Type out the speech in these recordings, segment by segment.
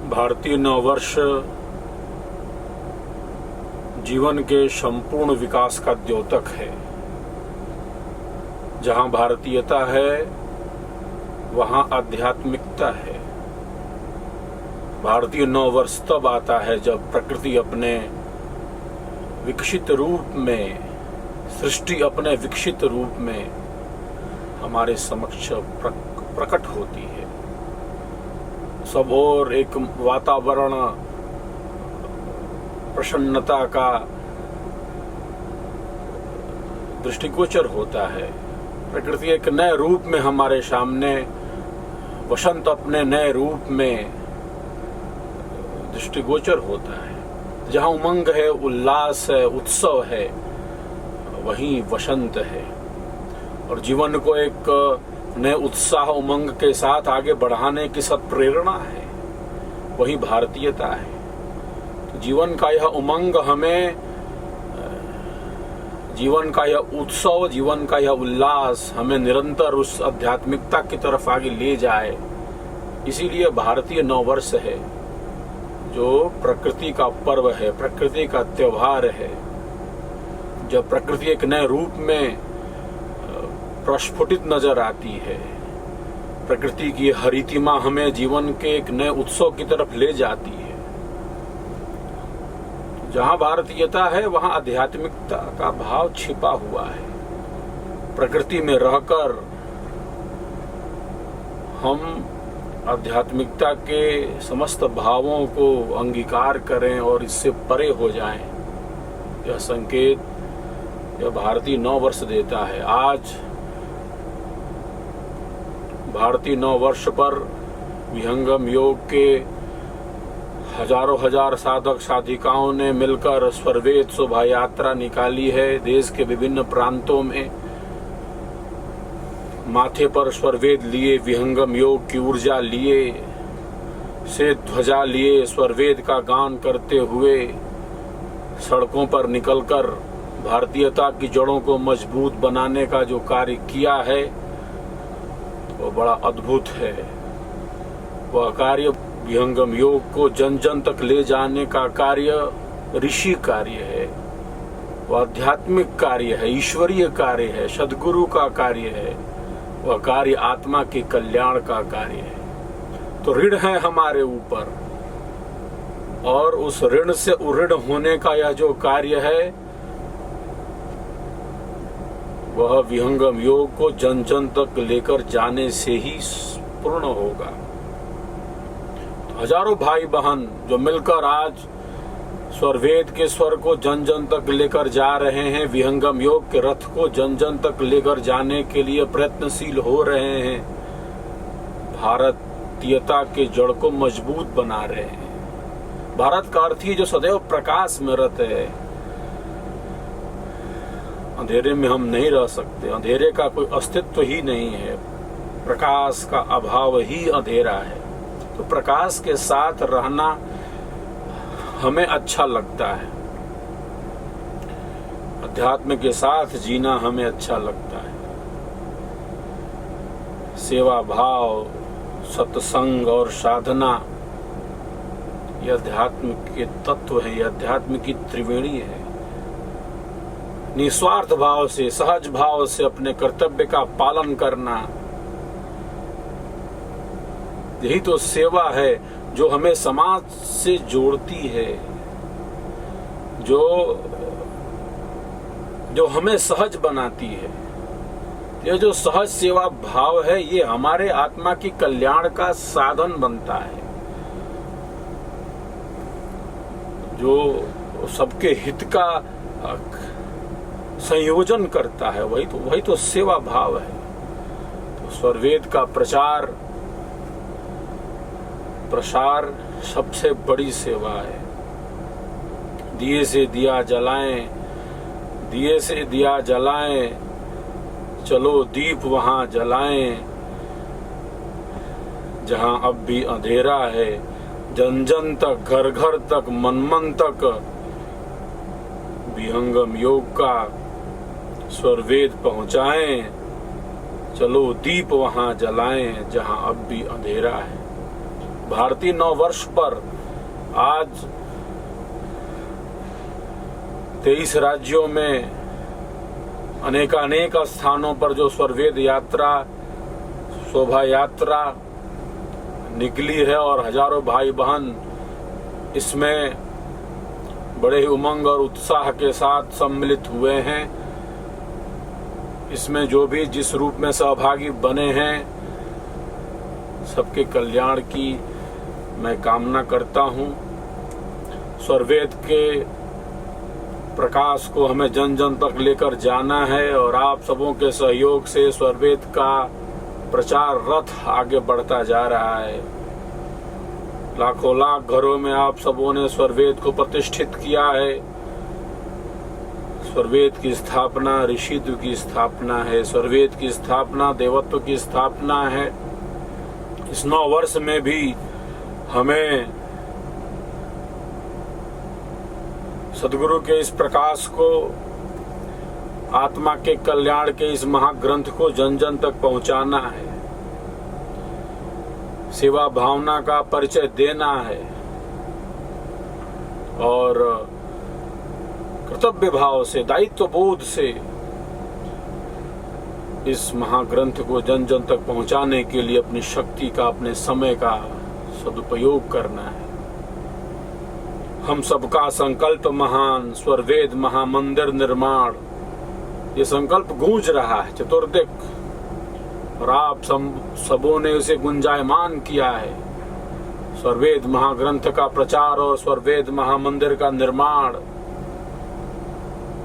भारतीय नववर्ष जीवन के संपूर्ण विकास का द्योतक है। जहाँ भारतीयता है वहाँ आध्यात्मिकता है। भारतीय नववर्ष तब आता है जब प्रकृति अपने विकसित रूप में, सृष्टि अपने विकसित रूप में हमारे समक्ष प्रकट होती है। सब और एक वातावरण प्रसन्नता का दृष्टिगोचर होता है। प्रकृति एक नए रूप में हमारे सामने, वसंत अपने नए रूप में दृष्टिगोचर होता है। जहाँ उमंग है, उल्लास है, उत्सव है, वहीं वसंत है। और जीवन को एक नए उत्साह उमंग के साथ आगे बढ़ाने की सत्प्रेरणा है, वही भारतीयता है। तो जीवन का यह उमंग हमें, जीवन का यह उत्सव, जीवन का यह उल्लास हमें निरंतर उस आध्यात्मिकता की तरफ आगे ले जाए। इसीलिए भारतीय नववर्ष है, जो प्रकृति का पर्व है, प्रकृति का त्योहार है। जब प्रकृति एक नए रूप में प्रस्फुटित नजर आती है, प्रकृति की हरितिमा हमें जीवन के एक नए उत्सव की तरफ ले जाती है। जहाँ भारतीयता है वहाँ आध्यात्मिकता का भाव छिपा हुआ है। प्रकृति में रहकर हम आध्यात्मिकता के समस्त भावों को अंगीकार करें और इससे परे हो जाएं, यह संकेत यह भारतीय नववर्ष देता है। आज भारतीय नववर्ष पर विहंगम योग के हजारों हजार साधक साधिकाओं ने मिलकर स्वरवेद शोभा यात्रा निकाली है। देश के विभिन्न प्रांतों में माथे पर स्वरवेद लिए, विहंगम योग की ऊर्जा लिए, से ध्वजा लिए, स्वरवेद का गान करते हुए सड़कों पर निकलकर भारतीयता की जड़ों को मजबूत बनाने का जो कार्य किया है वो बड़ा अद्भुत है। वह कार्य, विहंगम योग को जन जन तक ले जाने का कार्य ऋषि कार्य है, वह आध्यात्मिक कार्य है, ईश्वरीय कार्य है, सद्गुरु का कार्य है। वह कार्य आत्मा के कल्याण का कार्य है। तो ऋण है हमारे ऊपर, और उस ऋण से उऋण होने का यह जो कार्य है वह विहंगम योग को जन जन तक लेकर जाने से ही पूर्ण होगा। तो हजारों भाई बहन जो मिलकर आज स्वरवेद के स्वर को जन जन तक लेकर जा रहे हैं, विहंगम योग के रथ को जन जन तक लेकर जाने के लिए प्रयत्नशील हो रहे हैं, भारतीयता के जड़ को मजबूत बना रहे हैं। भारत का अर्थ ही जो सदैव प्रकाश में रत है। अंधेरे में हम नहीं रह सकते, अंधेरे का कोई अस्तित्व ही नहीं है, प्रकाश का अभाव ही अंधेरा है। तो प्रकाश के साथ रहना हमें अच्छा लगता है, अध्यात्म के साथ जीना हमें अच्छा लगता है। सेवा भाव, सत्संग और साधना यह अध्यात्म के तत्व है, यह अध्यात्म की त्रिवेणी है। निस्वार्थ भाव से, सहज भाव से अपने कर्तव्य का पालन करना, यही तो सेवा है जो हमें समाज से जोड़ती है, जो हमें सहज बनाती है। यह जो सहज सेवा भाव है ये हमारे आत्मा की कल्याण का साधन बनता है, जो सबके हित का संयोजन करता है। वही तो सेवा भाव है। तो स्वरवेद का प्रचार प्रसार सबसे बड़ी सेवा है। दिए से दिया जलाएं, दिए से दिया जलाएं, चलो दीप वहां जलाएं, जहां अब भी अंधेरा है, जन जन तक, घर घर तक, मन मन तक विहंगम योग का स्वरवेद पहुंचाएं। चलो दीप वहां जलाएं जहां अब भी अंधेरा है। भारतीय नववर्ष पर आज 23 राज्यों में अनेकानेक स्थानों पर जो स्वरवेद यात्रा, शोभा यात्रा निकली है और हजारों भाई बहन इसमें बड़े ही उमंग और उत्साह के साथ सम्मिलित हुए हैं। इसमें जो भी जिस रूप में सहभागी बने हैं, सबके कल्याण की मैं कामना करता हूं। स्वरवेद के प्रकाश को हमें जन जन तक लेकर जाना है और आप सबों के सहयोग से स्वरवेद का प्रचार रथ आगे बढ़ता जा रहा है। लाखों लाख घरों में आप सबों ने स्वरवेद को प्रतिष्ठित किया है। स्वरवेद की स्थापना ऋषित्व की स्थापना है, स्वरवेद की स्थापना देवत्व की स्थापना है। इस 9 वर्ष में भी हमें सदगुरु के इस प्रकाश को, आत्मा के कल्याण के इस महाग्रंथ को जन जन तक पहुंचाना है, सेवा भावना का परिचय देना है और कर्तव्य भाव से, दायित्व बोध से इस महाग्रंथ को जन जन तक पहुंचाने के लिए अपनी शक्ति का, अपने समय का सदुपयोग करना है। हम सबका संकल्प महान, स्वरवेद महामंदिर निर्माण, ये संकल्प गूंज रहा है चतुर्दिक और आप सबों ने उसे गुंजायमान किया है। स्वरवेद महाग्रंथ का प्रचार और स्वरवेद महामंदिर का निर्माण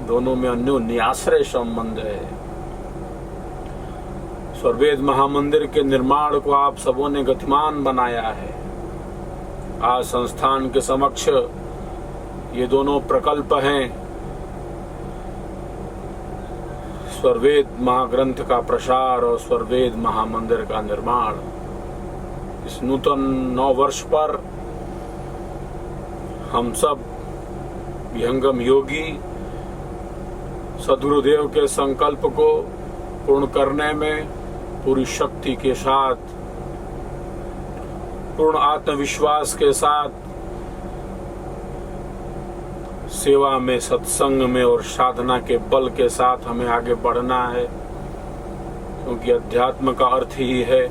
दोनों में अन्योन्य आश्रय संबंध है। स्वरवेद महामंदिर के निर्माण को आप सबों ने गतिमान बनाया है। आज संस्थान के समक्ष ये दोनों प्रकल्प हैं, स्वरवेद महाग्रंथ का प्रसार और स्वरवेद महामंदिर का निर्माण। इस नूतन 9 वर्ष पर हम सब विहंगम योगी सद्गुरुदेव के संकल्प को पूर्ण करने में पूरी शक्ति के साथ, पूर्ण आत्मविश्वास के साथ सेवा में, सत्संग में और साधना के बल के साथ हमें आगे बढ़ना है। क्योंकि अध्यात्म का अर्थ ही है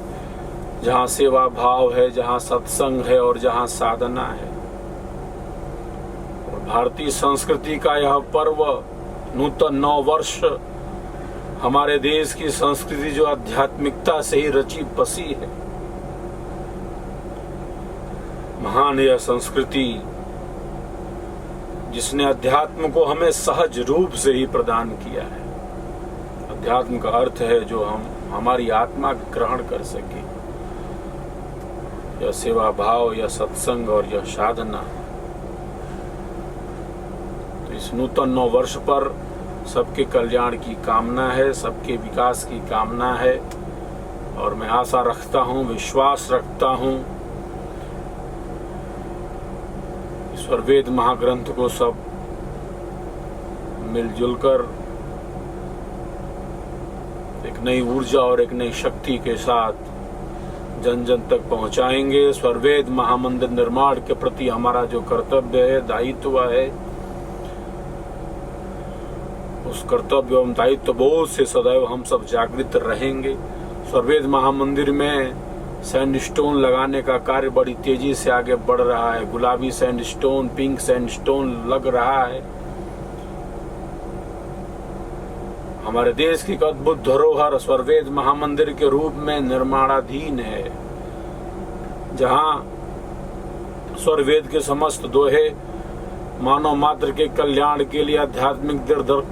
जहाँ सेवा भाव है, जहाँ सत्संग है और जहाँ साधना है। और भारतीय संस्कृति का यह पर्व नूतन 9 वर्ष हमारे देश की संस्कृति जो आध्यात्मिकता से ही रची बसी है, महान यह संस्कृति जिसने अध्यात्म को हमें सहज रूप से ही प्रदान किया है। अध्यात्म का अर्थ है जो हम हमारी आत्मा ग्रहण कर सके, यह सेवा भाव, यह सत्संग और यह साधना। तो इस नूतन 9 वर्ष पर सबके कल्याण की कामना है, सबके विकास की कामना है और मैं आशा रखता हूँ, विश्वास रखता हूँ स्वरवेद महाग्रंथ को सब मिलजुल कर एक नई ऊर्जा और एक नई शक्ति के साथ जन जन तक पहुंचाएंगे। स्वरवेद महामंदिर निर्माण के प्रति हमारा जो कर्तव्य है, दायित्व है, उस कर्तव्य एवं दायित्व बोध से सदैव हम सब जागृत रहेंगे। स्वरवेद महामंदिर में सैंडस्टोन लगाने का कार्य बड़ी तेजी से आगे बढ़ रहा है। गुलाबी सैंडस्टोन, पिंक सैंडस्टोन लग रहा है। हमारे देश की एक अद्भुत धरोहर स्वरवेद महामंदिर के रूप में निर्माणाधीन है, जहां स्वरवेद के समस्त दोहे मानव मात्र के कल्याण के लिए, आध्यात्मिक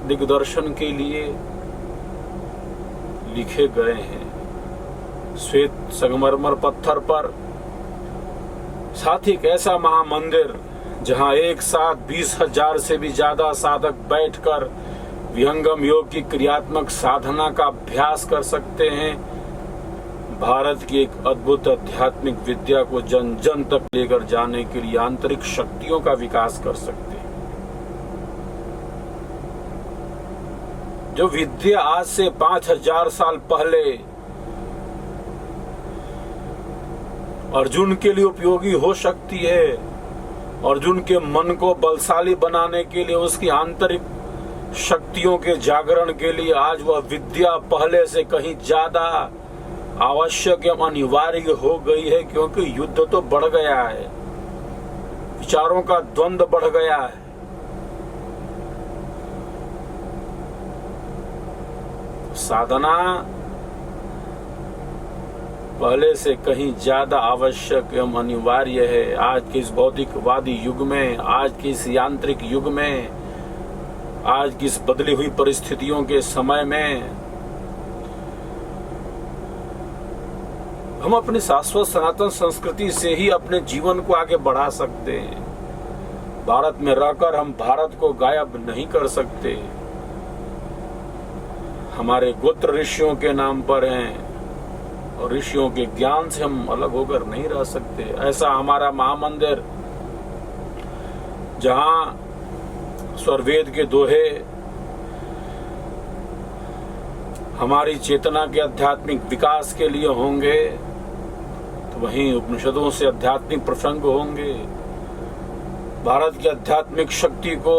दिग्दर्शन के लिए लिखे गए हैं श्वेत संगमरमर पत्थर पर। साथ ही एक ऐसा महामंदिर जहां एक साथ 20,000 से भी ज्यादा साधक बैठकर विहंगम योग की क्रियात्मक साधना का अभ्यास कर सकते हैं। भारत की एक अद्भुत आध्यात्मिक विद्या को जन जन तक लेकर जाने के लिए आंतरिक शक्तियों का विकास कर सकते हैं। जो विद्या आज से 5,000 साल पहले अर्जुन के लिए उपयोगी हो सकती है। अर्जुन के मन को बलशाली बनाने के लिए, उसकी आंतरिक शक्तियों के जागरण के लिए आज वह विद्या पहले से कहीं ज्यादा आवश्यक एवं अनिवार्य हो गई है, क्योंकि युद्ध तो बढ़ गया है, विचारों का द्वंद्व बढ़ गया है। साधना पहले से कहीं ज्यादा आवश्यक एवं अनिवार्य है। आज के इस भौतिकवादी युग में, आज के इस यांत्रिक युग में, आज की इस बदली हुई परिस्थितियों के समय में हम अपनी शाश्वत सनातन संस्कृति से ही अपने जीवन को आगे बढ़ा सकते हैं। भारत में रहकर हम भारत को गायब नहीं कर सकते। हमारे गोत्र ऋषियों के नाम पर हैं और ऋषियों के ज्ञान से हम अलग होकर नहीं रह सकते। ऐसा हमारा महामंदिर, जहां स्वरवेद के दोहे हमारी चेतना के आध्यात्मिक विकास के लिए होंगे, तो वहीं उपनिषदों से आध्यात्मिक प्रसंग होंगे। भारत की आध्यात्मिक शक्ति को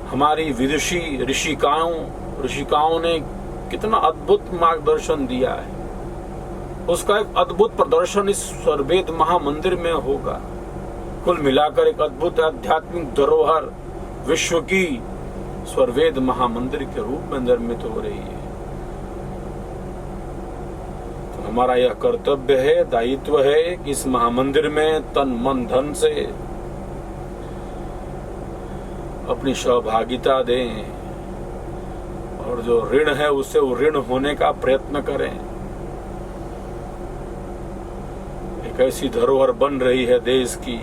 हमारी विदुषी ऋषिकाओं ने कितना अद्भुत मार्गदर्शन दिया है, उसका एक अद्भुत प्रदर्शन इस स्वरवेद महामंदिर में होगा। कुल मिलाकर एक अद्भुत आध्यात्मिक धरोहर विश्व की स्वरवेद महामंदिर के रूप में निर्मित हो रही है। तो हमारा यह कर्तव्य है, दायित्व है कि इस महामंदिर में तन मन धन से अपनी सहभागिता दें और जो ऋण है उससे वो ऋण होने का प्रयत्न करें। एक ऐसी धरोहर बन रही है देश की,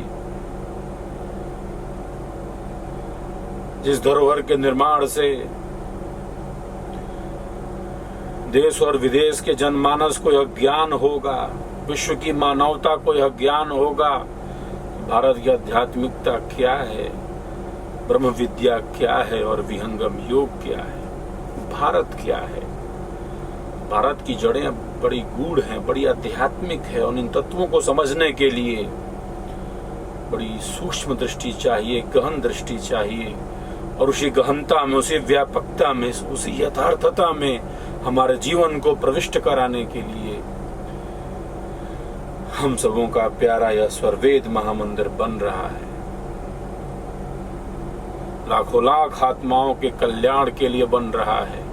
जिस धरोहर के निर्माण से देश और विदेश के जनमानस को यह ज्ञान होगा, विश्व की मानवता को यह ज्ञान होगा, भारत की आध्यात्मिकता क्या है, ब्रह्म विद्या क्या है और विहंगम योग क्या है, भारत क्या है। भारत की जड़ें बड़ी गूढ़ हैं, बड़ी आध्यात्मिक है, और इन तत्वों को समझने के लिए बड़ी सूक्ष्म दृष्टि चाहिए, गहन दृष्टि चाहिए। और उसी गहनता में, उसी व्यापकता में, उसी यथार्थता में हमारे जीवन को प्रविष्ट कराने के लिए हम सबों का प्यारा यह स्वरवेद महामंदिर बन रहा है। लाखों लाख आत्माओं के कल्याण के लिए बन रहा है।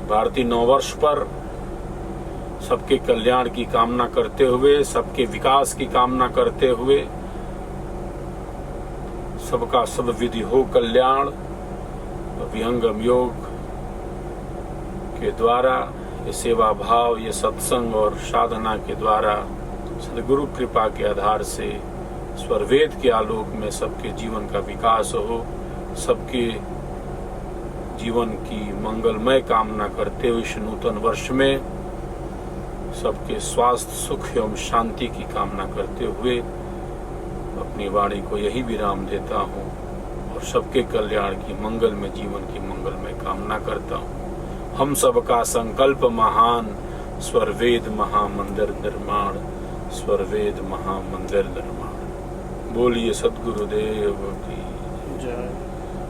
भारतीय नववर्ष पर सबके कल्याण की कामना करते हुए, सबके विकास की कामना करते हुए, सबका सब विधि हो कल्याण, विहंगम योग के द्वारा, ये सेवा भाव, ये सत्संग और साधना के द्वारा, सदगुरु कृपा के आधार से स्वरवेद के आलोक में सबके जीवन का विकास हो। सबके जीवन की मंगलमय कामना करते हुए इस नूतन वर्ष में सबके स्वास्थ्य, सुख एवं शांति की कामना करते हुए अपनी वाणी को यही विराम देता हूँ और सबके कल्याण की, मंगल में जीवन की मंगलमय कामना करता हूँ। हम सबका संकल्प महान, स्वरवेद महामंदिर निर्माण, स्वरवेद महामंदिर निर्माण। बोलिए सद्गुरुदेव की जय।